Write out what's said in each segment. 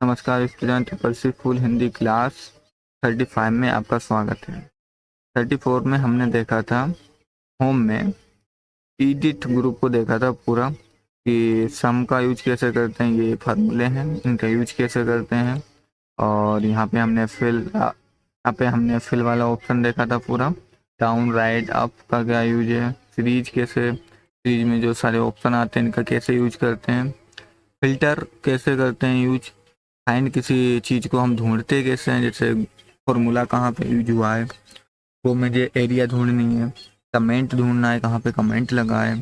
नमस्कार student, triple C full Hindi class 35 में आपका स्वागत है। 34 में हमने देखा था होम में ईडिट ग्रुप को देखा था पूरा कि सम का यूज कैसे करते हैं, ये फार्मूले हैं इनका यूज कैसे करते हैं। और यहाँ पे हमने फिल वाला ऑप्शन देखा था पूरा। डाउन राइट अप का क्या यूज है, सीरीज में जो सारे ऑप्शन आते हैं इनका कैसे यूज करते हैं, फिल्टर कैसे करते हैं यूज, फाइंड किसी चीज़ को हम ढूंढते कैसे हैं, जैसे फॉर्मूला कहाँ पे यूज हुआ है वो मुझे एरिया ढूंढनी है, कमेंट ढूंढना है कहाँ पे कमेंट लगा है,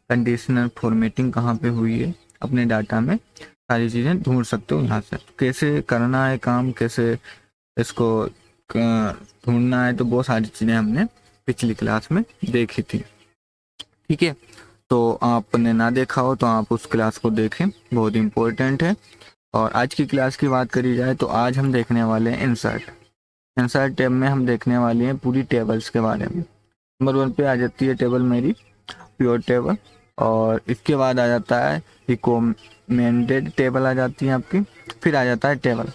कंडीशनल फॉर्मेटिंग कहाँ पे हुई है, अपने डाटा में सारी चीज़ें ढूंढ सकते हो यहाँ से। कैसे करना है काम, कैसे इसको ढूंढना है, तो बहुत सारी चीज़ें हमने पिछली क्लास में देखी थी। ठीक है, तो आपने ना देखा हो तो आप उस क्लास को देखें, बहुत इम्पोर्टेंट है। और आज की क्लास की बात करी जाए तो आज हम देखने वाले हैं इंसर्ट टैब में हम देखने वाले हैं पूरी टेबल्स के बारे में। नंबर 1 पे आ जाती है टेबल मेरी प्योर टेबल, और इसके बाद आ जाता है रिकमेंडेड टेबल आ जाती है आपकी, फिर आ जाता है टेबल।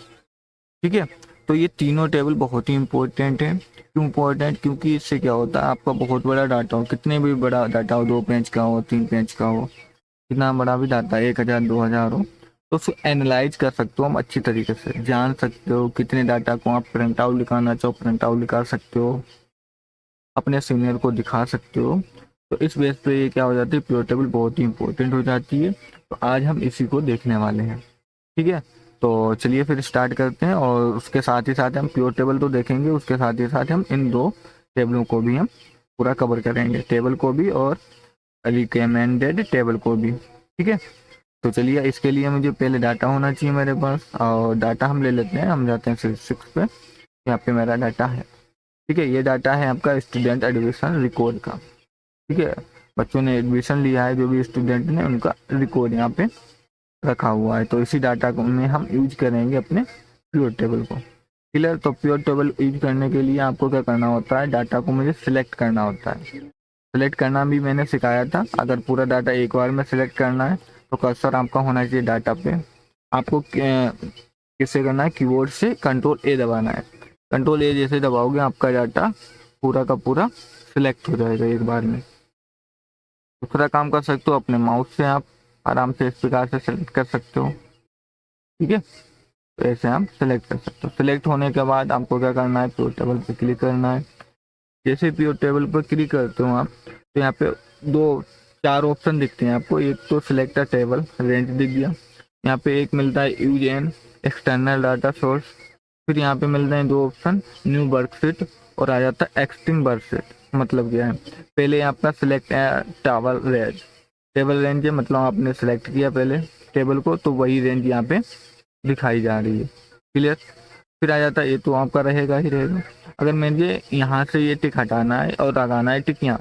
ठीक है, तो ये तीनों टेबल बहुत ही इंपॉर्टेंट है। क्यों इंपॉर्टेंट? क्योंकि इससे क्या होता है, आपका बहुत बड़ा डाटा हो, कितने भी बड़ा डाटा हो, 2 पेज का हो, 3 पेज का हो, कितना बड़ा भी डाटा, 1000 2000 हो, तो उसको एनालाइज कर सकते हो हम अच्छी तरीके से, जान सकते हो कितने डाटा को आप प्रिंट आउट निकालना चाहो प्रिंट आउट निकाल सकते हो, अपने सीनियर को दिखा सकते हो। तो इस बेस पे ये क्या हो जाती है, प्योर टेबल बहुत ही इंपॉर्टेंट हो जाती है। तो आज हम इसी को देखने वाले हैं। ठीक है, तो चलिए फिर स्टार्ट करते हैं। और उसके साथ ही साथ हम प्योर टेबल तो देखेंगे, उसके साथ ही साथ हम इन दो टेबलों को भी हम पूरा कवर करेंगे, टेबल को भी और रिकमेंडेड टेबल को भी। ठीक है, तो चलिए इसके लिए मुझे पहले डाटा होना चाहिए मेरे पास, और डाटा हम ले लेते हैं, हम जाते हैं 6 पे। यहाँ पे मेरा डाटा है। ठीक है, ये डाटा है आपका स्टूडेंट एडमिशन रिकॉर्ड का। ठीक है, बच्चों ने एडमिशन लिया है, जो भी स्टूडेंट ने, उनका रिकॉर्ड यहाँ पे रखा हुआ है। तो इसी डाटा को में हम यूज करेंगे अपने प्योर टेबल को। क्लियर? तो प्योर टेबल यूज करने के लिए आपको क्या करना होता है, डाटा को मुझे सिलेक्ट करना होता है। सिलेक्ट करना भी मैंने सिखाया था। अगर पूरा डाटा एक बार में सिलेक्ट करना है तो कर्सर आपका होना चाहिए डाटा पे। आपको किससे करना है, कीबोर्ड से कंट्रोल ए दबाना है। कंट्रोल ए जैसे दबाओगे आपका डाटा पूरा का पूरा सिलेक्ट हो जाएगा एक बार में। दूसरा काम कर सकते हो, अपने माउस से आप आराम से इस प्रकार से सिलेक्ट कर सकते हो। ठीक है, तो ऐसे हम सिलेक्ट कर सकते हो। सिलेक्ट होने के बाद आपको क्या करना है, प्योर टेबल पे क्लिक करना है। जैसे प्योर टेबल पर क्लिक करते हो आप, तो यहाँ पे दो चार ऑप्शन दिखते हैं आपको। एक तो सिलेक्ट अ टेबल, रेंज दिख गया। यहाँ पे एक मिलता है use an external data source. फिर यहाँ पे मिलते हैं दो ऑप्शन, न्यू वर्कशीट और आ जाता है एक्सटिंग वर्कशीट। मतलब क्या है, पहले आपका select table range, table range है, मतलब आपने सिलेक्ट किया पहले टेबल को, तो वही रेंज यहाँ पे दिखाई जा रही है। क्लियर? फिर आ जाता है, ये तो आपका रहेगा ही रहेगा। अगर मुझे यहाँ से ये टिक हटाना है और लगाना है टिक यहाँ,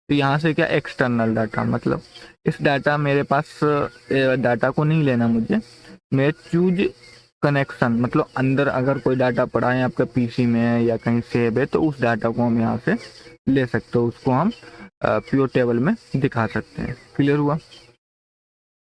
तो यहाँ से क्या, एक्सटर्नल डाटा, मतलब इस डाटा मेरे पास डाटा को नहीं लेना मुझे, मैं चूज कनेक्शन, मतलब अंदर अगर कोई डाटा पड़ा है आपका पीसी में या कहीं सेव है, तो उस डाटा को हम यहाँ से ले सकते हो, उसको हम प्योर टेबल में दिखा सकते हैं। क्लियर हुआ?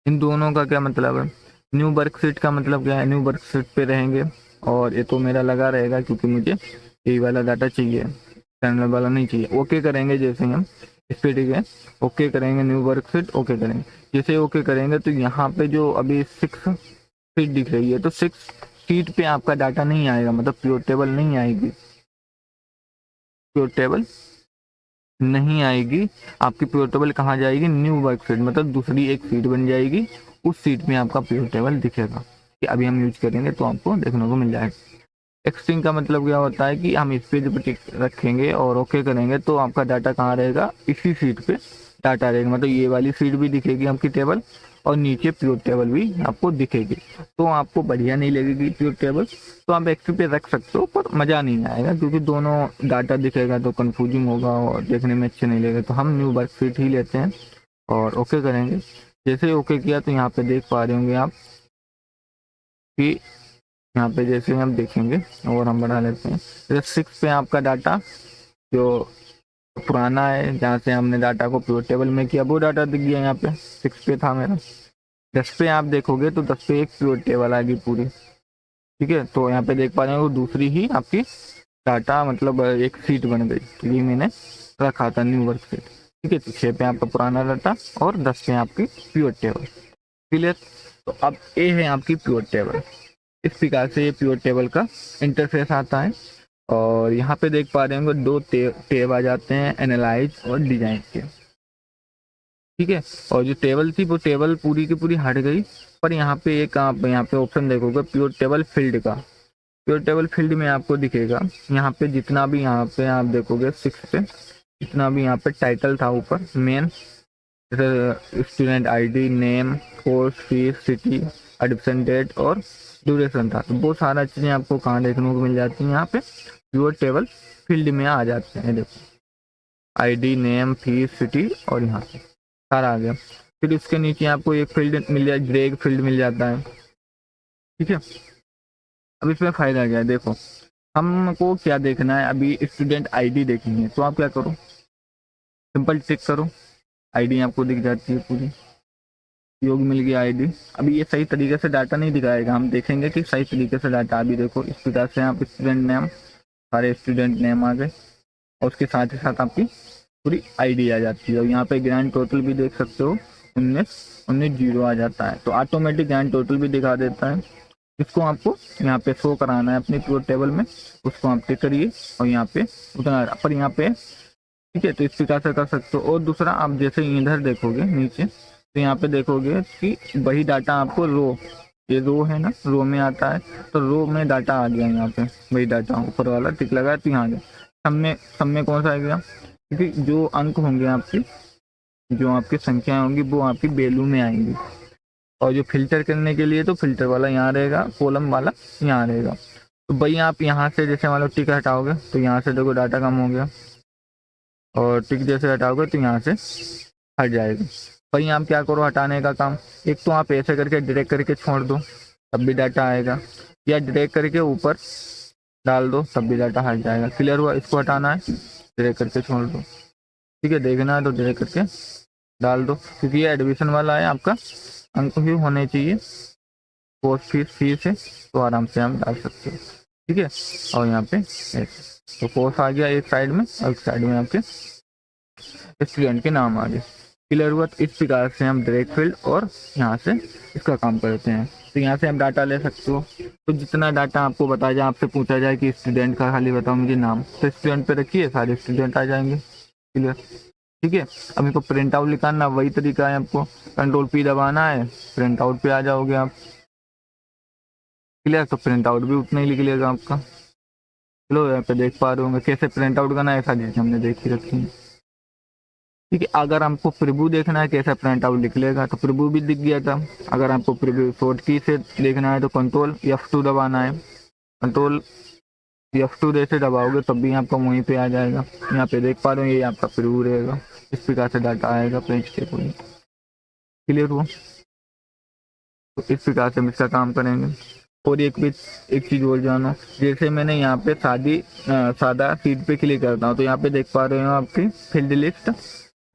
इन दोनों का क्या मतलब है? न्यू वर्कशीट का मतलब क्या है, न्यू वर्कशीट पे रहेंगे, और ये तो मेरा लगा रहेगा क्योंकि मुझे यही वाला डाटा चाहिए, एक्सटर्नल वाला नहीं चाहिए। ओके करेंगे जैसे हम इस पे, ठीक है, ओके करेंगे, न्यू वर्कशीट ओके करेंगे। जैसे ओके करेंगे तो यहाँ पे जो अभी 6 शीट दिख रही है, तो 6 शीट पे आपका डाटा नहीं आएगा, मतलब प्योर टेबल नहीं आएगी, प्योर टेबल नहीं आएगी। आपकी प्योर टेबल कहाँ जाएगी, न्यू वर्कशीट, मतलब दूसरी एक सीट बन जाएगी, उस सीट में आपका प्योर टेबल दिखेगा। कि अभी हम यूज करेंगे तो आपको देखने को मिल जाएगा। एक्सट्रिंग का मतलब क्या होता है कि हम इस पेज पे टिक रखेंगे और ओके करेंगे, तो आपका डाटा कहाँ रहेगा, इसी सीट पे डाटा रहेगा, मतलब ये वाली सीट भी दिखेगी आपकी टेबल, और नीचे प्योर टेबल भी आपको दिखेगी। तो आपको बढ़िया नहीं लगेगी प्योर टेबल, तो आप एक्स पे रख सकते हो, पर मज़ा नहीं आएगा क्योंकि दोनों डाटा दिखेगा तो कंफ्यूजिंग होगा और देखने में अच्छे नहीं लगेगा। तो हम न्यू वर्कशीट ही लेते हैं और ओके करेंगे। जैसे ओके किया तो यहाँ पे देख पा रहे होंगे आप कि यहाँ पे जैसे हम देखेंगे, और हम बढ़ा लेते हैं, जैसे 6 पे आपका डाटा जो पुराना है, जहाँ से हमने डाटा को प्योर टेबल में किया, वो डाटा दिख गया यहाँ पे, 6 पे था मेरा। 10 पे आप देखोगे तो 10 पे एक प्योर टेबल आ गई पूरी। ठीक है, तो यहाँ पे देख पा रहे हो दूसरी ही आपकी डाटा मतलब एक सीट बन गई, तो ये मैंने रखा था न्यू वर्कशीट। ठीक है, तो 6 पे आपका पुराना डाटा और 10 पे आपकी प्योर टेबल। क्लियर। तो अब ये है आपकी प्योर टेबल। इस प्रकार से ये प्योर टेबल का इंटरफेस आता है। और यहाँ पे देख पा रहे होंगे दो टेब आ जाते हैं, एनालाइज और डिजाइन के। ठीक है, और जो टेबल थी वो टेबल पूरी की पूरी हट गई, पर यहाँ पे एक आप यहाँ पे ऑप्शन देखोगे प्योर टेबल फील्ड का। प्योर टेबल फील्ड में आपको दिखेगा यहाँ पे जितना भी यहाँ पे आप देखोगे 6 पे जितना भी यहाँ पे टाइटल था ऊपर मेन, जैसे student ID, name, course fees, city, admission date और ड्यूरेशन था, तो वो सारा चीजें आपको कहाँ देखने को मिल जाती है, यहाँ पे प्योर टेबल फील्ड में आ जाते हैं। देखो आईडी, नेम, फीस, सिटी और यहाँ पे सारा आ गया। फिर उसके नीचे आपको एक फील्ड मिल जाए, ड्रैग फील्ड मिल जाता है। ठीक है, अब इसमें फायदा क्या है, देखो हमको क्या देखना है, अभी स्टूडेंट आईडी देखनी है, तो आप क्या करो, सिंपल टिक करो, आईडी आपको दिख जाती है पूरी, योग मिल गया आईडी। अभी ये सही तरीके से डाटा नहीं दिखाएगा, हम देखेंगे कि सही तरीके से डाटा। अभी देखो इस प्रकार से आप स्टूडेंट नेम, सारे स्टूडेंट नेम आ गए और उसके साथ ही साथ आपकी पूरी आईडी आ जाती है। और यहाँ पे ग्रैंड टोटल भी देख सकते हो, 19 आ जाता है, तो ऑटोमेटिक ग्रैंड टोटल भी दिखा देता है। इसको आपको यहाँ पे शो कराना है अपने प्योर टेबल में, उसको आप टिक करिए और यहाँ पे उतना पर यहाँ पे। ठीक है, तो इस प्रकार से कर सकते हो। और दूसरा आप जैसे इधर देखोगे नीचे, तो यहाँ पे देखोगे कि वही डाटा आपको रो, ये रो है ना, रो में आता है, तो रो में डाटा आ गया यहाँ पे, वही डाटा ऊपर वाला टिक लगा तो यहाँ आ गया। सब में कौन सा आ गया, क्योंकि जो अंक होंगे आपकी, जो आपकी संख्याएं होंगी वो आपकी वैल्यू में आएंगी। और जो फिल्टर करने के लिए तो फिल्टर वाला यहाँ रहेगा, कॉलम वाला यहाँ रहेगा। तो भाई आप यहाँ से जैसे मान लो टिक हटाओगे तो यहाँ से देखो डाटा कम हो गया, और टिक जैसे हटाओगे तो यहाँ से हट जाएगा। भाई आप क्या करो हटाने का काम, एक तो आप ऐसे करके ड्रैग करके छोड़ दो तब भी डाटा आएगा, या ड्रैग करके ऊपर डाल दो तब भी डाटा हट जाएगा। क्लियर हुआ, इसको हटाना है ड्रैग करके छोड़ दो। ठीक है, देखना है तो ड्रैग करके डाल दो, क्योंकि ये एडमिशन वाला है, आपका अंक ही होने चाहिए, कोर्स फीस है, तो आराम से हम डाल सकते हो। ठीक है, और यहाँ पे ऐसे तो कोर्स आ गया एक साइड में और एक साइड में आपके स्टूडेंट के नाम आ गए। क्लियर हुआ, तो इस प्रकार से हम डायरेक्ट फील्ड और यहाँ से इसका काम करते हैं। तो यहाँ से आप डाटा ले सकते हो, तो जितना डाटा आपको बताया जाए, आपसे पूछा जाए कि स्टूडेंट का खाली बताओ मुझे नाम, तो स्टूडेंट पे रखिए, सारे स्टूडेंट आ जाएंगे। क्लियर। ठीक है, अब इनको प्रिंट आउट निकालना वही तरीका है, आपको कंट्रोल पी दबाना है, प्रिंट आउट पे आ जाओगे आप। क्लियर, तो प्रिंट आउट भी उतना ही लिख लेगा आपका। चलो यहाँ पे देख पा रहे होंगे कैसे प्रिंट आउट करना है, सारी चीजें हमने देखी रखी है। ठीक है, अगर हमको प्रीव्यू देखना है कैसा प्रिंट आउट लिख लेगा, तो प्रीव्यू भी दिख गया था। अगर आपको प्रीव्यू शॉर्ट की से देखना है तो कंट्रोल F2 दबाना है, कंट्रोल F2 जैसे दबाओगे तब भी आपका वहीं पे आ जाएगा। यहाँ पे देख पा रहे हो ये आपका प्रीव्यू रहेगा, इस प्रकार से डाटा आएगा पेज के पूरी। क्लियर हुआ, तो इस प्रकार से हम इसका काम करेंगे। और एक चीज और जानो, जैसे मैंने यहाँ पे सादा सीट पे क्लिक करता हूँ तो यहाँ पे देख पा रहे हो आपकी फील्ड लिस्ट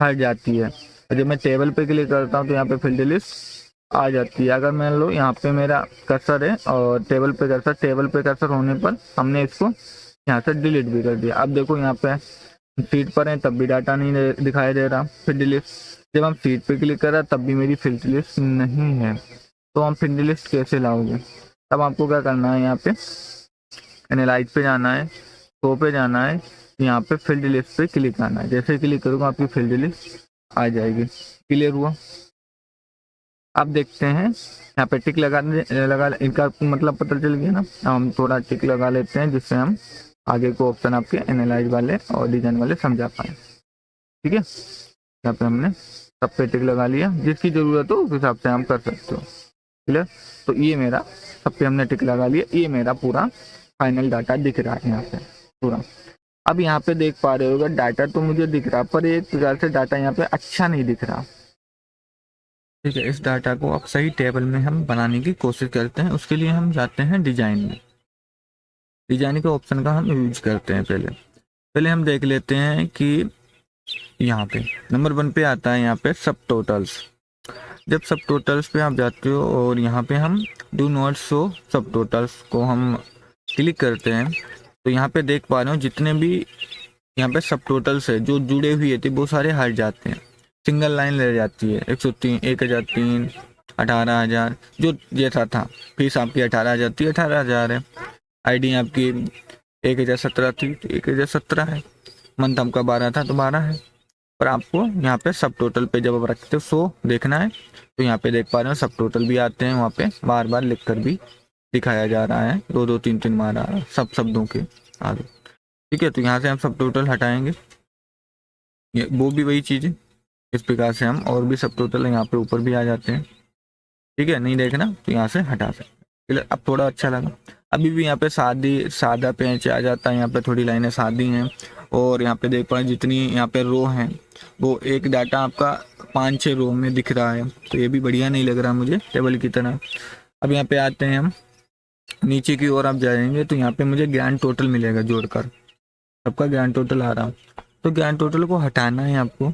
हट जाती है, और जब मैं टेबल पे क्लिक करता हूँ तो यहाँ पे फील्ड लिस्ट आ जाती है। अगर मान लो यहाँ पे मेरा कर्सर है और टेबल पे कर्सर होने पर हमने इसको यहाँ से डिलीट भी कर दिया। अब देखो यहाँ पे सीट पर है तब भी डाटा नहीं दिखाई दे रहा फील्ड लिस्ट, जब हम सीट पे क्लिक कर रहे तब भी मेरी फील्ड लिस्ट नहीं है। तो हम फील्ड लिस्ट कैसे लाओगे, तब आपको क्या करना है, यहाँ पे एनालाइज पे जाना है, शो पे जाना है, यहाँ पे फील्ड लिस्ट पे क्लिक करना है। जैसे क्लिक करूँगा आपकी फील्ड लिस्ट आ जाएगी। क्लियर हुआ, अब देखते हैं यहाँ पे टिक लगा इनका मतलब पता चल गया ना। हम थोड़ा टिक लगा लेते हैं जिससे हम आगे को ऑप्शन आपके एनालाइज वाले और डिजाइन वाले समझा पाए। ठीक है, यहाँ पे हमने सब पे टिक लगा लिया, जिसकी जरूरत हो उस हिसाब से हम कर सकते हो। क्लियर, तो ये मेरा सब पे हमने टिक लगा लिया, ये मेरा पूरा फाइनल डाटा दिख रहा है यहाँ पे पूरा। अब यहाँ पे देख पा रहे होगा डाटा तो मुझे दिख रहा, पर एक प्रकार से डाटा यहाँ पे अच्छा नहीं दिख रहा। ठीक है, इस डाटा को अब सही टेबल में हम बनाने की कोशिश करते हैं। उसके लिए हम जाते हैं डिजाइन में, डिजाइन के ऑप्शन का हम यूज करते हैं। पहले हम देख लेते हैं कि यहाँ पे नंबर 1 पे आता है यहाँ पे सब टोटल्स। जब सब टोटल्स पे आप जाते हो और यहाँ पे हम डू नॉट शो सब टोटल्स को हम क्लिक करते हैं, तो यहाँ पे देख पा रहे हो जितने भी यहाँ पे सब टोटल्स है जो जुड़े हुए थे वो सारे हट जाते हैं, सिंगल लाइन रह जाती है। 103, 1003, 18,000 जो जैसा था। फीस आपकी 18,000 थी, 18,000 है। आईडी आपकी 1,017 थी तो 1,017 है। मंथ आपका 12 था तो 12 है। पर आपको यहाँ पे सब टोटल पे जब आप रखते हो शो देखना है, तो यहाँ पे देख पा रहे हो सब टोटल भी आते हैं, वहाँ पे बार बार लिख कर भी दिखाया जा रहा है, 2 2 3 3 बार आ रहा है सब शब्दों के आगे। ठीक है, तो यहाँ से हम सब टोटल हटाएंगे, ये वो भी वही चीज़ है। इस प्रकार से हम और भी सब टोटल यहाँ पे ऊपर भी आ जाते हैं। ठीक है, नहीं देखना तो यहाँ से हटा सकते। अब थोड़ा अच्छा लगा। अभी भी यहाँ पे सादा पेज आ जाता है, यहाँ पे थोड़ी लाइनें सादी हैं। और यहाँ पे देख पाए जितनी यहाँ पे रो हैं वो एक डाटा आपका 5-6 रो में दिख रहा है, तो ये भी बढ़िया नहीं लग रहा मुझे टेबल की तरह। अब यहाँ पे आते हैं हम नीचे की ओर, आप जाएंगे तो यहाँ पे मुझे ग्रैंड टोटल मिलेगा जोड़कर, सबका ग्रैंड टोटल आ रहा। तो ग्रैंड टोटल को हटाना है आपको,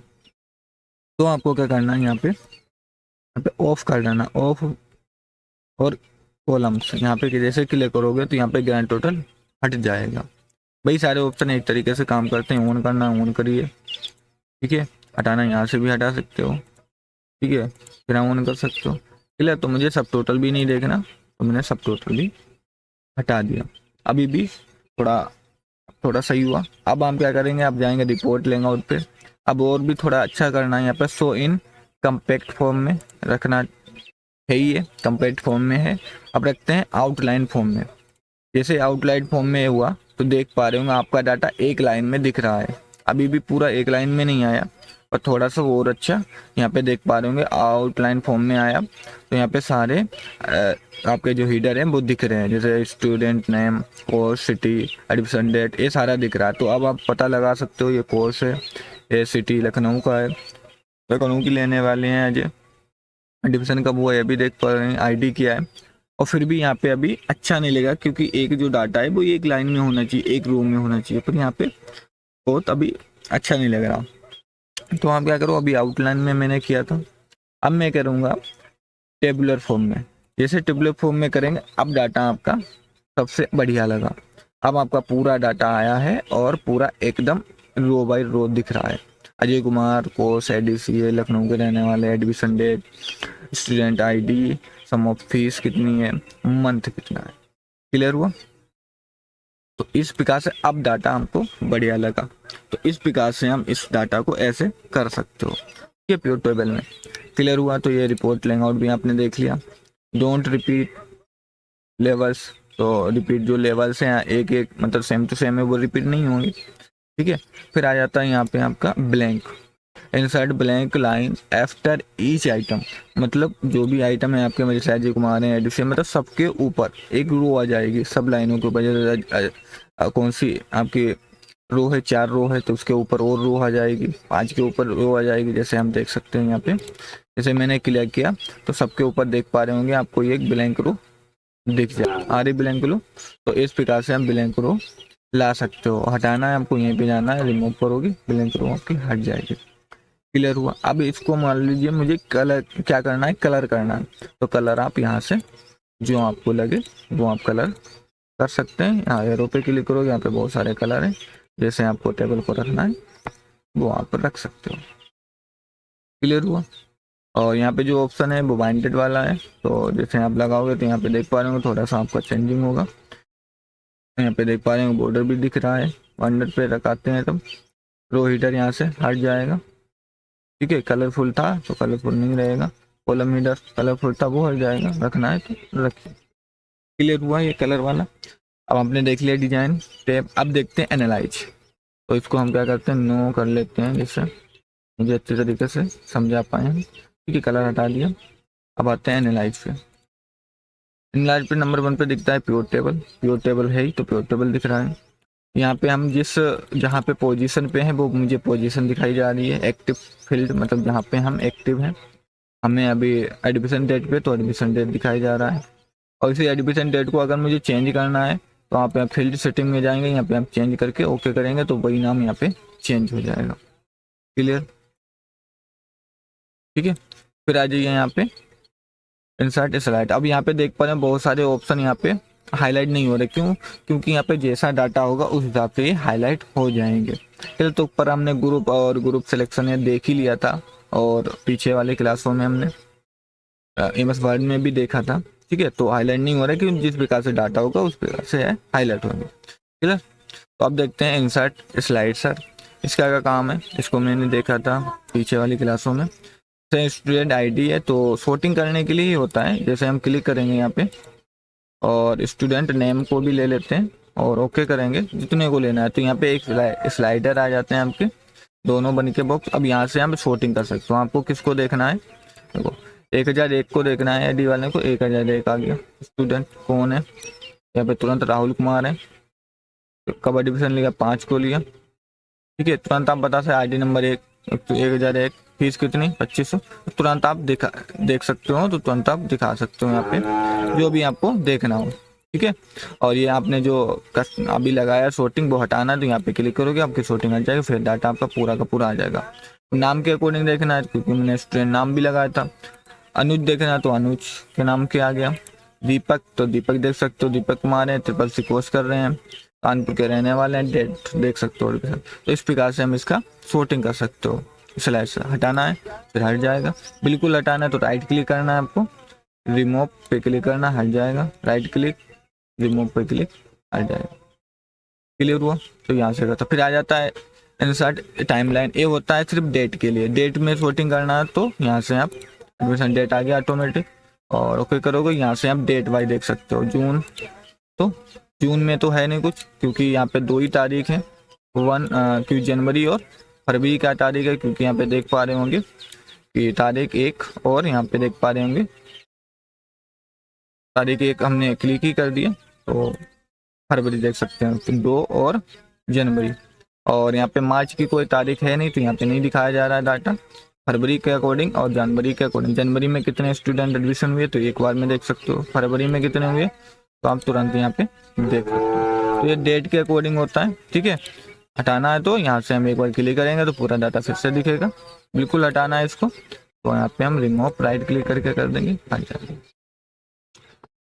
तो आपको क्या करना है, यहाँ पे ऑफ कर देना, ऑफ और कॉलम्स यहाँ पे जैसे क्लिक करोगे तो यहाँ पे ग्रैंड टोटल हट जाएगा। भाई सारे ऑप्शन एक तरीके से काम करते हैं, ऑन करना ऑन करिए, ठीक है। हटाना यहाँ से भी हटा सकते हो, ठीक है, फिर ऑन कर सकते हो। क्लियर, तो मुझे सब टोटल भी नहीं देखना तो मैंने सब टोटल भी हटा दिया। अभी भी थोड़ा थोड़ा सही हुआ। अब हम क्या करेंगे, आप जाएंगे रिपोर्ट लेआउट पे। अब और भी थोड़ा अच्छा करना है, यहाँ पे शो इन कम्पैक्ट फॉर्म में रखना है, ये कम्पैक्ट फॉर्म में है। अब रखते हैं आउटलाइन फॉर्म में। जैसे आउटलाइन फॉर्म में हुआ तो देख पा रहे होंगे आपका डाटा एक लाइन में दिख रहा है। अभी भी पूरा एक लाइन में नहीं आया, पर थोड़ा सा और अच्छा यहाँ पे देख पा रहे होंगे आउटलाइन फॉर्म में आया। तो यहाँ पे सारे आपके जो हीडर हैं वो दिख रहे हैं, जैसे student name, course, city, admission date, ये सारा दिख रहा है। तो अब आप पता लगा सकते हो ये कोर्स है, ये सिटी लखनऊ का है, लखनऊ की लेने वाले हैं आज, एडमिशन कब हुआ है अभी देख पा रहे हैं, आईडी क्या है। और फिर भी यहाँ पे अभी अच्छा नहीं लगा क्योंकि एक जो डाटा है वो एक लाइन में होना चाहिए, एक रो में होना चाहिए, पर यहाँ पे बहुत अभी अच्छा नहीं लग रहा। तो आप क्या करो, अभी आउटलाइन में मैंने किया था, अब मैं करूँगा टेबुलर फॉर्म में। जैसे टेबुलर फॉर्म में करेंगे अब डाटा आपका सबसे बढ़िया लगा। अब आपका पूरा डाटा आया है और पूरा एकदम रो बाय रो दिख रहा है। अजय कुमार, कोर्स, एडीसीए, लखनऊ के रहने वाले, admission date, student ID, sum of fees कितनी है, मंथ कितना है। क्लियर हुआ? तो इस प्रकार से अब डाटा हमको बढ़िया लगा। तो इस प्रकार से हम इस डाटा को ऐसे कर सकते हो, ये प्योर टेबल में। क्लियर हुआ? तो ये रिपोर्ट लेआउट भी आपने देख लिया। डोंट रिपीट लेवल्स, तो रिपीट जो लेवल्स हैं एक एक मतलब सेम टू सेम है वो रिपीट नहीं होंगे, ठीक है। फिर आ जाता है यहाँ पे आपका blank, insert blank line after each item, मतलब जो भी आइटम है आपके, जैसे अजय कुमार है, एडिशन, मतलब सबके ऊपर एक रो आ जाएगी, सब लाइनों के ऊपर। जैसे कौन सी आपकी रो है, 4 रो है तो उसके ऊपर और रो आ जाएगी, 5 के ऊपर रो आ जाएगी, जैसे हम देख सकते हैं यहाँ पे। जैसे मैंने क्लियर किया तो सबके ऊपर देख पा रहे होंगे आपको एक ब्लैंक रो दिख जाए, आ रही ब्लैंक रो। तो इस प्रकार से हम ब्लैंक रो ला सकते हो। हटाना है आपको, यहीं पे जाना है, रिमूव करोगे, ब्लैंक रो आपकी हट जाएगी। क्लियर हुआ? अब इसको मान लीजिए मुझे कलर क्या करना है, कलर करना है। तो कलर आप यहाँ से जो आपको लगे वो आप कलर कर सकते हैं। यहाँ एरो पे क्लिक करोगे, यहाँ पे बहुत सारे कलर हैं, जैसे आपको टेबल को रखना है वो आप रख सकते हो। क्लियर हुआ? और यहाँ पे जो ऑप्शन है वो बाइंडेड वाला है, तो जैसे आप लगाओगे तो यहाँ पे देख पा रहे होंगे थोड़ा सा आपका चेंजिंग होगा। यहाँ पे देख पा रहे होंगे बॉर्डर भी दिख रहा है, बाइंडेड पे रखाते हैं तब रो हीटर यहाँ से हट जाएगा, ठीक है। कलरफुल था तो कलरफुल नहीं रहेगा, कॉलम हीटर कलरफुल था वो हट जाएगा, रखना है तो रखिए। क्लियर हुआ ये कलर वाला? अब आपने देख लिया डिजाइन टैब। अब देखते हैं एनालाइज, तो इसको हम क्या करते हैं, नो कर लेते हैं जिससे मुझे अच्छे तरीके से समझा पाए हम, ठीक है। कलर हटा दिया। अब आते हैं एनालाइज पे। एनालाइज पे नंबर 1 पे दिखता है प्योर टेबल, प्योर टेबल है ही तो प्योर टेबल दिख रहा है। यहाँ पे हम जिस जहाँ पे पोजीशन पे हैं वो मुझे पोजीशन दिखाई जा रही है, एक्टिव फील्ड मतलब जहाँ पे हम एक्टिव हैं। हमें अभी एडमिशन डेट पे तो एडमिशन डेट दिखाई जा रहा है। और इसी एडमिशन डेट को अगर मुझे चेंज करना है तो यहाँ पे फील्ड सेटिंग में जाएंगे, यहाँ पे आप चेंज करके ओके करेंगे तो वही नाम यहाँ पे चेंज हो जाएगा। क्लियर? ठीक है। फिर आ जाइए यहाँ पे इंसर्ट स्लाइड। अब यहाँ पे देख पा रहे हैं बहुत सारे ऑप्शन यहाँ पे हाईलाइट नहीं हो रहे, क्यों? क्योंकि यहाँ पे जैसा डाटा होगा उस हिसाब से ये हाईलाइट हो जाएंगे। फिर तो ऊपर हमने ग्रुप और ग्रुप सिलेक्शन ये देख ही लिया था, और पीछे वाले क्लासों में हमने एमएस वर्ड में भी देखा था, ठीक है। तो हाईलाइट नहीं हो रहा है क्योंकि जिस प्रकार से डाटा होगा उस प्रकार से हाईलाइट होंगे, ठीक है। तो अब देखते हैं इंसर्ट स्लाइड सर, इसका क्या काम है, इसको मैंने देखा था पीछे वाली क्लासों में। स्टूडेंट आईडी है तो सॉर्टिंग करने के लिए ही होता है। जैसे हम क्लिक करेंगे यहाँ पे और स्टूडेंट नेम को भी ले लेते हैं और ओके करेंगे जितने को लेना है, तो यहाँ पे एक स्लाइडर आ जाते हैं आपके दोनों बन के बॉक्स। अब यहाँ से हम सॉर्टिंग कर सकते हो। आपको किसको देखना है, देखो 1001 को देखना है, आईडी वाले को 1001 आ गया। स्टूडेंट कौन है, यहाँ पे तुरंत राहुल कुमार है, तो कबड्डी डिवीजन लिया 5 को लिया, ठीक है। तुरंत आप बता सकते आईडी नंबर 1 तो 1001, फीस कितनी 2500, तुरंत आप देख सकते हो, तो तुरंत आप दिखा सकते हो यहाँ पे जो भी आपको देखना हो, ठीक है। और ये आपने जो अभी लगाया सॉर्टिंग वो हटाना है, तो यहाँ पे क्लिक करोगे आपकी सॉर्टिंग हट जाएगी, फिर डाटा आपका पूरा का पूरा आ जाएगा। नाम के अकॉर्डिंग देखना है क्योंकि मैंने स्टूडेंट नाम भी लगाया था। अनुज देखना है तो अनुज के नाम के आ गया। दीपक तो दीपक देख सकते हो, दीपक कुमार है, ट्रिपल कोर्स कर रहे हैं, कानपुर के रहने वाले हैं, डेट देख सकते हो। तो इस प्रकार से हम इसका सॉर्टिंग कर सकते हो। स्लाइड से हटाना है फिर हट जाएगा, बिल्कुल हटाना है तो राइट क्लिक करना है आपको, रिमूव पे क्लिक करना हट जाएगा, राइट क्लिक रिमूव पे क्लिक हट जाएगा। क्लियर हुआ? तो यहाँ से करता फिर आ जाता है इंसर्ट टाइमलाइन। ये होता है सिर्फ डेट के लिए, डेट में सॉर्टिंग करना है तो यहाँ से आप एडमिशन डेट आ गया ऑटोमेटिक और ओके करोगे, यहाँ से आप डेट वाइज देख सकते हो। जून, तो जून में तो है नहीं कुछ क्योंकि यहाँ पे 2 ही तारीख है, क्योंकि जनवरी और फरवरी का तारीख है, क्योंकि यहाँ पे देख पा रहे होंगे कि तारीख 1 और यहाँ पे देख पा रहे होंगे तारीख 1 हमने क्लिक ही कर दिया तो फरवरी देख सकते हैं, तो 2 और जनवरी। और यहाँ पे मार्च की कोई तारीख है नहीं तो यहाँ पे नहीं दिखाया जा रहा है डाटा। फरवरी के अकॉर्डिंग और जनवरी के अकॉर्डिंग, जनवरी में कितने स्टूडेंट एडमिशन हुए तो एक बार में देख सकते हो, फरवरी में कितने हुए तो आप तुरंत यहाँ पे देख सकते हो। तो ये डेट के अकॉर्डिंग होता है, ठीक है। हटाना है तो यहाँ से हम एक बार क्लिक करेंगे तो पूरा डाटा फिर से दिखेगा। बिल्कुल हटाना है इसको तो यहाँ पे हम रिमूव राइट क्लिक करके कर देंगे, हट जाएगा।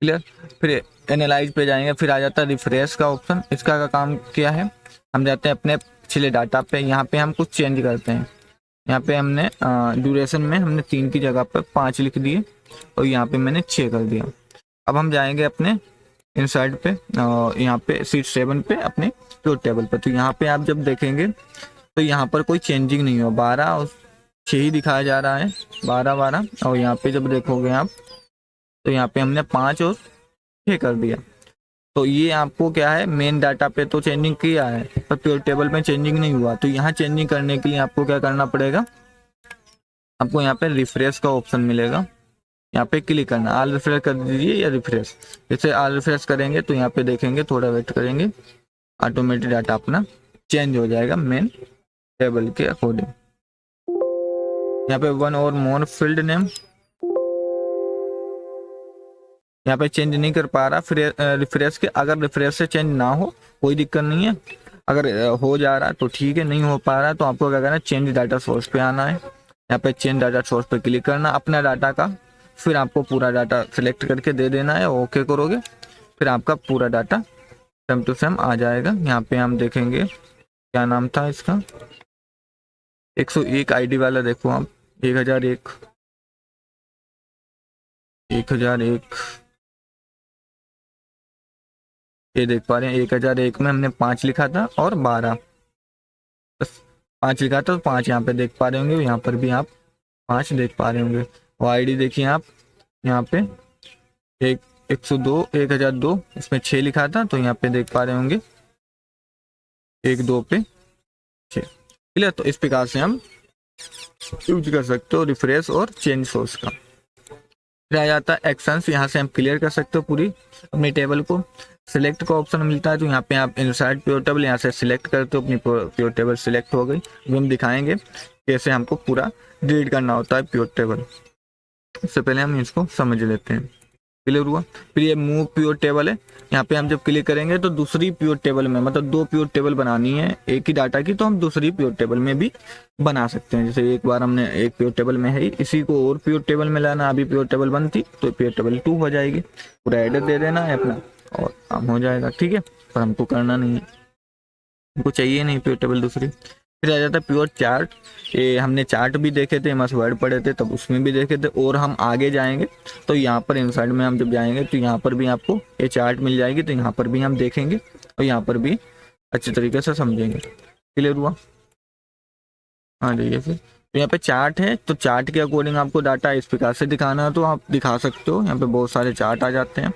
क्लियर? फिर एनालाइज पे जाएंगे, फिर आ जाता है रिफ्रेश का ऑप्शन। इसका का काम क्या है, हम जाते हैं अपने पिछले डाटा पे, यहाँ पे हम कुछ चेंज करते हैं। यहाँ पे हमने ड्यूरेशन में हमने 3 की जगह पर 5 लिख दिए और यहाँ पे मैंने 6 कर दिया। अब हम जाएंगे अपने इंसर्ट पे, यहाँ पे सीट 7 पे अपने प्योर टेबल पे। तो यहाँ पे आप जब देखेंगे तो यहाँ पर कोई चेंजिंग नहीं हो, 12 और 6 ही दिखाया जा रहा है, 12 और यहाँ पे जब देखोगे आप तो यहाँ पे हमने 5 और 6 कर दिया। तो ये आपको क्या है, मेन डाटा पे तो चेंजिंग किया है पर प्योर टेबल में चेंजिंग नहीं हुआ। तो यहाँ चेंजिंग करने के लिए आपको क्या करना पड़ेगा, आपको यहाँ पे रिफ्रेश का ऑप्शन मिलेगा, यहाँ पे क्लिक करना, आल रिफ्रेश कर दीजिए या रिफ्रेश। जैसे आल रिफ्रेश करेंगे तो यहाँ पे देखेंगे, थोड़ा वेट करेंगे, ऑटोमेटिक डाटा अपना चेंज हो जाएगा मेन टेबल के अकॉर्डिंग। यहाँ पे 1 और मोर फील्ड नेम यहाँ पे चेंज नहीं कर पा रहा, फिर रिफ्रेश के, अगर रिफ्रेश से चेंज ना हो कोई दिक्कत नहीं है, अगर हो जा रहा तो ठीक है, नहीं हो पा रहा तो आपको क्या करना है, चेंज डाटा सोर्स पे आना है। यहाँ पे चेंज डाटा सोर्स पे क्लिक करना अपना डाटा का, फिर आपको पूरा डाटा सिलेक्ट करके दे देना है, ओके करोगे फिर आपका पूरा डाटा सेम टू सेम आ जाएगा। यहाँ पे हम देखेंगे क्या नाम था इसका, 101 आईडी वाला, देखो आप 1001 ये देख पा रहे हैं। 1001 में हमने 5 लिखा था और 12 बस 5 लिखा था तो 5 यहाँ पे देख पा रहे होंगे, यहाँ पर भी आप 5 देख पा रहे होंगे। और आईडी देखिए आप यहाँ पे 1002 इसमें 6 लिखा था तो यहाँ पे देख पा रहे होंगे 1-2 पे 6। क्लियर? तो इस प्रकार से हम यूज कर सकते हो रिफ्रेश और चेंज सोर्स का। फिर आ जाता है एक्शंस, यहाँ से हम क्लियर कर सकते हो पूरी अपनी टेबल को। सिलेक्ट का ऑप्शन मिलता है तो यहाँ पे आप इंसर्ट प्योर टेबल यहाँ से सिलेक्ट करते हो, अपनी प्योर टेबल सिलेक्ट हो गई। वो हम दिखाएंगे कैसे हमको पूरा डिलीट करना होता है प्योर टेबल। इससे पहले हम इसको समझ लेते हैं। क्लियर हुआ। फिर ये मूव पिवट टेबल है, यहाँ पे हम जब क्लिक करेंगे तो दूसरी पिवट टेबल में, मतलब 2 पिवट टेबल बनानी है एक ही डाटा की, तो हम दूसरी पिवट टेबल में भी बना सकते हैं। जैसे एक बार हमने एक पिवट टेबल में है ही, इसी को और पिवट टेबल में लाना, अभी पिवट टेबल 1 थी तो पिवट टेबल 2 हो जाएगी। पूरा एड्रेस दे देना है अपना और काम हो जाएगा, ठीक है। पर हमको करना नहीं है, हमको चाहिए नहीं पिवट टेबल दूसरी। फिर आ जाता है प्योर चार्ट। ये हमने चार्ट भी देखे थे, मस्ट वर्ड पढ़े थे तब, उसमें भी देखे थे। और हम आगे जाएंगे तो यहाँ पर इंसर्ट में हम जब जाएंगे तो यहाँ पर भी आपको ये चार्ट मिल जाएगी, तो यहाँ पर भी हम देखेंगे और यहाँ पर भी अच्छे तरीके से समझेंगे। क्लियर हुआ। हाँ जाइए फिर। तो यहाँ पे चार्ट है, तो चार्ट के अकॉर्डिंग आपको डाटा इस प्रकार से दिखाना है तो आप दिखा सकते हो। यहाँ पे बहुत सारे चार्ट आ जाते हैं।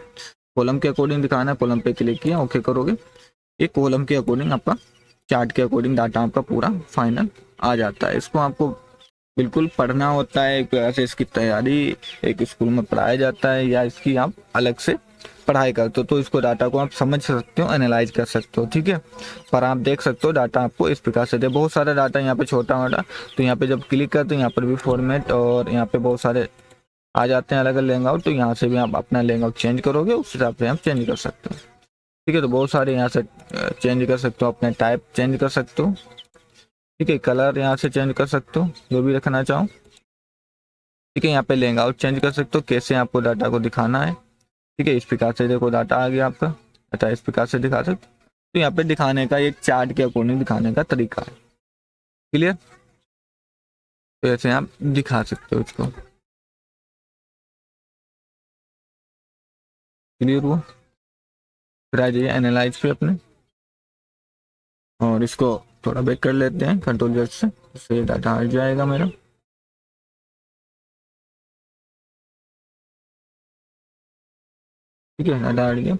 कॉलम के अकॉर्डिंग दिखाना है, कॉलम पे क्लिक किया, ओके करोगे, ये कॉलम के अकॉर्डिंग आपका, चार्ट के अकॉर्डिंग डाटा आपका पूरा फाइनल आ जाता है। इसको आपको बिल्कुल पढ़ना होता है, एक तरह से इसकी तैयारी एक स्कूल में पढ़ाया जाता है या इसकी आप अलग से पढ़ाई करते हो, तो इसको डाटा को आप समझ सकते हो, एनालाइज कर सकते हो, ठीक है। पर आप देख सकते हो डाटा आपको इस प्रकार से दे, बहुत सारा डाटा यहाँ पे छोटा मोटा, तो यहाँ पे जब क्लिक करते हो यहाँ पर भी फॉर्मेट और यहाँ पे बहुत सारे आ जाते हैं अलग अलग लेआउट, तो यहाँ से भी आप अपना लेआउट चेंज करोगे, उस हिसाब से आप चेंज कर सकते हो, ठीक है। तो बहुत सारे यहाँ से चेंज कर सकते हो, अपने टाइप चेंज कर सकते हो, ठीक है। कलर यहाँ से चेंज कर सकते हो जो भी रखना चाहो, ठीक है। यहाँ पे लेआउट चेंज कर सकते हो, कैसे आपको डाटा को दिखाना है, ठीक है। इस प्रकार से देखो डाटा आ गया आपका, डाटा इस प्रकार से दिखा सकते हो। तो यहाँ पे दिखाने का एक चार्ट के अकॉर्डिंग दिखाने का तरीका है। क्लियर। तो ऐसे आप दिखा सकते हो इसको। क्लियर हुआ। फिर आ जाइए एनालाइज पे अपने, और इसको थोड़ा बैक कर लेते हैं कंट्रोल जेड से, इससे डाटा हट जाएगा मेरा। ठीक है, डाटा हट गया।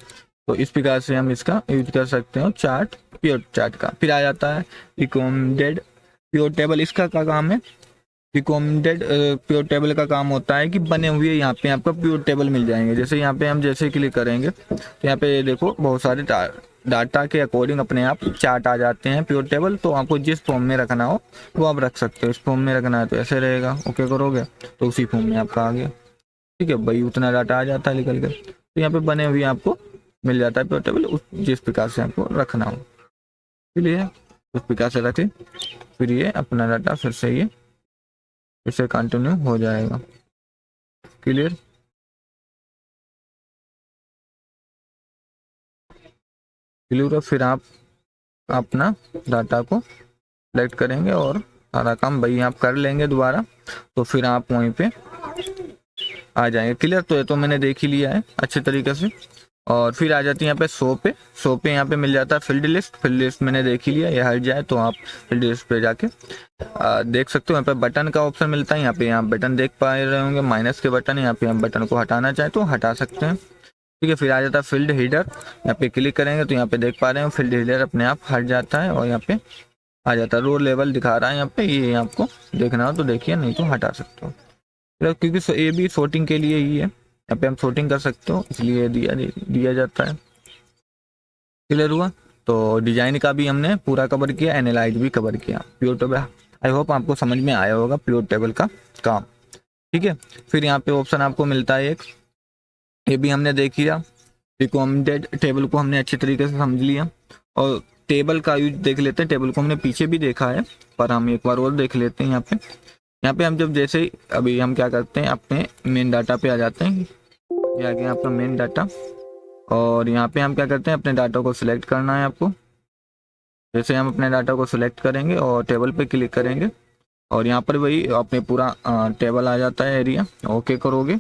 तो इस प्रकार से हम इसका यूज कर सकते हो चार्ट, प्योर चार्ट का। फिर आ जाता है रिकमेंडेड प्योर टेबल। इसका क्या काम है, रिकमेंडेड प्योर टेबल का काम होता है कि बने हुए यहाँ पे आपको प्योर टेबल मिल जाएंगे। जैसे यहाँ पे हम जैसे क्लिक करेंगे तो यहाँ पे देखो बहुत सारे डाटा के अकॉर्डिंग अपने आप चार्ट आ जाते हैं प्योर टेबल। तो आपको जिस फॉर्म में रखना हो वो आप रख सकते हो। इस फॉर्म में रखना है तो ऐसे रहेगा, ओके करोगे तो उसी फॉर्म में आपका आ गया, ठीक है भाई। उतना डाटा आ जाता है निकल कर, तो यहाँ पे बने हुए आपको मिल जाता है प्योर टेबल, जिस प्रकार से आपको रखना हो, इसलिए उस प्रकार से रखें। फिर ये अपना डाटा फिर से ये इससे कंटिन्यू हो जाएगा। क्लियर। क्लियर। फिर आप अपना डाटा को सिलेक्ट करेंगे और सारा काम भाई आप कर लेंगे दोबारा, तो फिर आप वहीं पे आ जाएंगे। क्लियर। तो ये तो मैंने देख ही लिया है अच्छे तरीके से। और फिर आ जाती है यहाँ पे शो पे यहाँ पे मिल जाता है फील्ड लिस्ट। फील्ड लिस्ट मैंने देख ही लिया, ये हट जाए तो आप फील्ड लिस्ट पे जाके देख सकते हो। यहाँ पे बटन का ऑप्शन मिलता है, यहाँ पे आप बटन देख पा रहे होंगे, माइनस के बटन। यहाँ पे आप बटन को हटाना चाहे तो हटा सकते हैं, ठीक है। फिर आ जाता है फील्ड हीडर, यहाँ पे क्लिक करेंगे तो यहाँ पे देख पा रहे हैं फील्ड हीडर अपने आप हट जाता है और यहाँ पे आ जाता है रो लेवल दिखा रहा है यहाँ पे। ये आपको देखना हो तो देखिए, नहीं तो हटा सकते हो, क्योंकि ये भी शॉर्टिंग के लिए ही है, यहाँ पे हम शॉर्टिंग कर सकते हो इसलिए दिया जाता है। क्लियर हुआ। तो डिजाइन का भी हमने पूरा कवर किया, एनालाइज भी कवर किया प्योर टेबल। आई होप आपको समझ में आया होगा प्योर टेबल का काम, ठीक है। फिर यहाँ पे ऑप्शन आपको मिलता है एक, ये भी हमने देख लिया। रिकमेंडेड टेबल को हमने अच्छे तरीके से समझ लिया, और टेबल का यूज देख लेते हैं। टेबल को हमने पीछे भी देखा है, पर हम एक बार और देख लेते हैं। यहाँ पे हम जब जैसे ही अभी हम क्या करते हैं, अपने मेन डाटा पे आ जाते हैं। ये आ गया आपका मेन डाटा, और यहाँ पे हम क्या करते हैं, अपने डाटा को सिलेक्ट करना है आपको। जैसे हम अपने डाटा को सिलेक्ट करेंगे और टेबल पे क्लिक करेंगे, और यहाँ पर वही अपने पूरा टेबल आ जाता है एरिया, ओके करोगे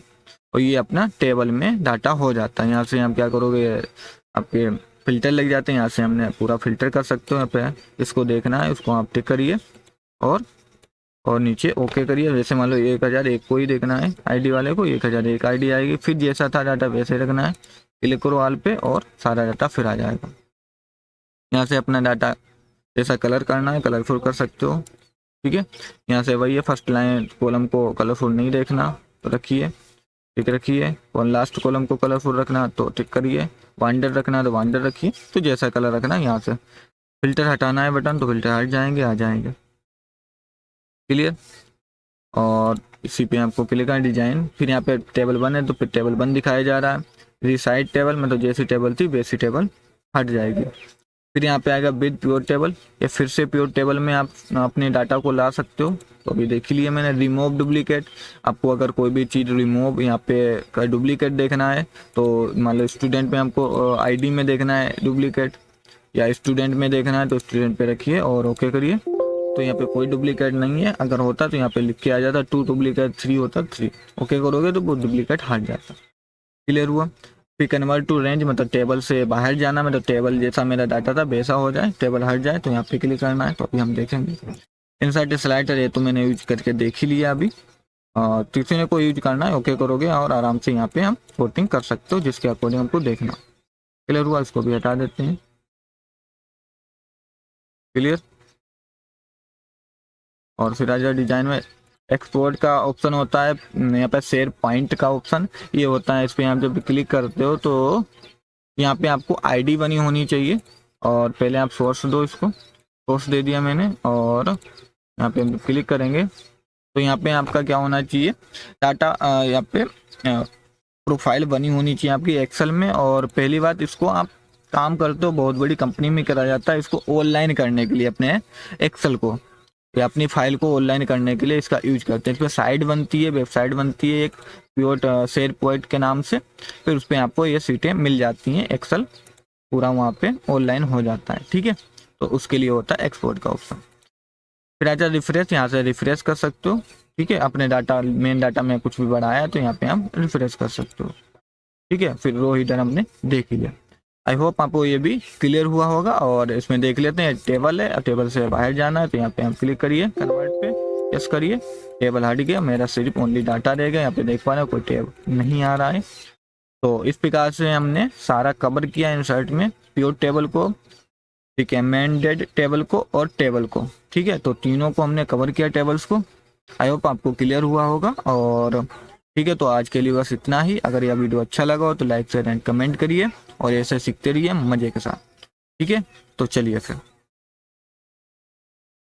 और ये अपना टेबल में डाटा हो जाता है। यहाँ से हम क्या करोगे, आपके फिल्टर लग जाते हैं, यहाँ से हमने पूरा फिल्टर कर सकते हो। यहाँ पे इसको देखना है, उसको आप टिक करिए और नीचे ओके करिए। जैसे मान लो 1001 को ही देखना है, आईडी वाले को 1001 आईडी आएगी। फिर जैसा था डाटा वैसे रखना है, क्लिक करो ऑल पे और सारा डाटा फिर आ जाएगा। यहाँ से अपना डाटा जैसा कलर करना है कलरफुल कर सकते हो, ठीक है। यहाँ से वही है, फर्स्ट लाइन कॉलम को कलरफुल नहीं देखना तो रखिए, टिक रखिए। और लास्ट कॉलम को कलरफुल रखना तो टिक करिए, वांडर रखना तो वांडर रखिए। तो जैसा कलर रखना है, यहाँ से फिल्टर हटाना है बटन तो फिल्टर हट जाएंगे, आ जाएंगे। क्लियर। और इसी पे आपको क्लिक करना डिजाइन, फिर यहाँ पे टेबल 1 है तो फिर टेबल 1 दिखाया जा रहा है। रिसाइड टेबल मतलब जैसी टेबल थी वैसी टेबल हट जाएगी। फिर यहाँ पे आएगा विद प्योर टेबल, या फिर से प्योर टेबल में आप अपने डाटा को ला सकते हो। तो अभी देख लिया मैंने रिमूव डुप्लीकेट। आपको अगर कोई भी चीज़ रिमूव यहाँ पे डुप्लीकेट देखना है तो मान लो स्टूडेंट में आपको आईडी में देखना है डुप्लीकेट, या स्टूडेंट में देखना है तो स्टूडेंट पे रखिए और ओके करिए। तो यहाँ पे कोई डुप्लीकेट नहीं है, अगर होता तो यहाँ पे लिख के आ जाता 2 डुप्लीकेट, 3 होता 3, ओके करोगे तो वो डुप्लीकेट हट जाता। क्लियर हुआ। फिर कन्वर्ट टू रेंज मतलब टेबल से बाहर जाना, मतलब टेबल जैसा मेरा डाटा था वैसा हो जाए, टेबल हट जाए, तो यहाँ पे क्लिक करना है। तो अभी हम देखेंगे इंसर्ट स्लाइडर, ये तो मैंने यूज करके देख ही लिया अभी। किसी ने कोई यूज करना है ओके करोगे और आराम से यहाँ पे हम वोटिंग कर सकते हो जिसके अकॉर्डिंग हमको देखना। क्लियर हुआ, इसको भी हटा देते हैं। क्लियर। और फिर आ जाए डिजाइन में एक्सपोर्ट का ऑप्शन होता है, यहाँ पे शेयर पॉइंट का ऑप्शन ये होता है। इस पर आप जब क्लिक करते हो तो यहाँ पे आपको आईडी बनी होनी चाहिए, और पहले आप सोर्स दो, इसको सोर्स दे दिया मैंने, और यहाँ पे हम क्लिक करेंगे तो यहाँ पे आपका क्या होना चाहिए, डाटा यहाँ पे प्रोफाइल बनी होनी चाहिए आपकी एक्सेल में। और पहली बात, इसको आप काम करते हो बहुत बड़ी कंपनी में करा जाता है, इसको ऑनलाइन करने के लिए अपने एक्सेल को या अपनी फाइल को ऑनलाइन करने के लिए इसका यूज करते हैं। इस पर साइट बनती है, वेबसाइट बनती है एक प्योर शेयर पॉइंट के नाम से, फिर उस पर आपको ये सीटें मिल जाती हैं, एक्सेल पूरा वहाँ पे ऑनलाइन हो जाता है। ठीक है, तो उसके लिए होता है एक्सपोर्ट का ऑप्शन। फिर आता है रिफ्रेश, यहाँ से रिफ्रेश कर सकते हो। ठीक है, अपने डाटा मेन डाटा में कुछ भी बढ़ाया है तो यहाँ पे आप रिफ्रेश कर सकते हो। ठीक है, फिर रो हीडर हमने देख लिया। आई होप आपको ये भी क्लियर हुआ होगा। और इसमें देख लेते हैं टेबल है, टेबल से बाहर जाना है तो यहाँ पे हम क्लिक करिए, कन्वर्ट पे यस करिए, टेबल हट गया, मेरा सिर्फ ओनली डाटा रहेगा। यहाँ पे देख पा रहे हो कोई टेब नहीं आ रहा है। तो इस प्रकार से हमने सारा कवर किया इंसर्ट में, प्योर टेबल को, ठीक है, मेंडेड टेबल को और टेबल को। ठीक है, तो तीनों को हमने कवर किया टेबल्स को। आई होप आपको क्लियर हुआ होगा। और ठीक है, तो आज के लिए बस इतना ही। अगर यह वीडियो अच्छा लगा हो तो लाइक शेयर एंड कमेंट करिए और ऐसे सीखते रहिए मजे के साथ। ठीक है, तो चलिए फिर।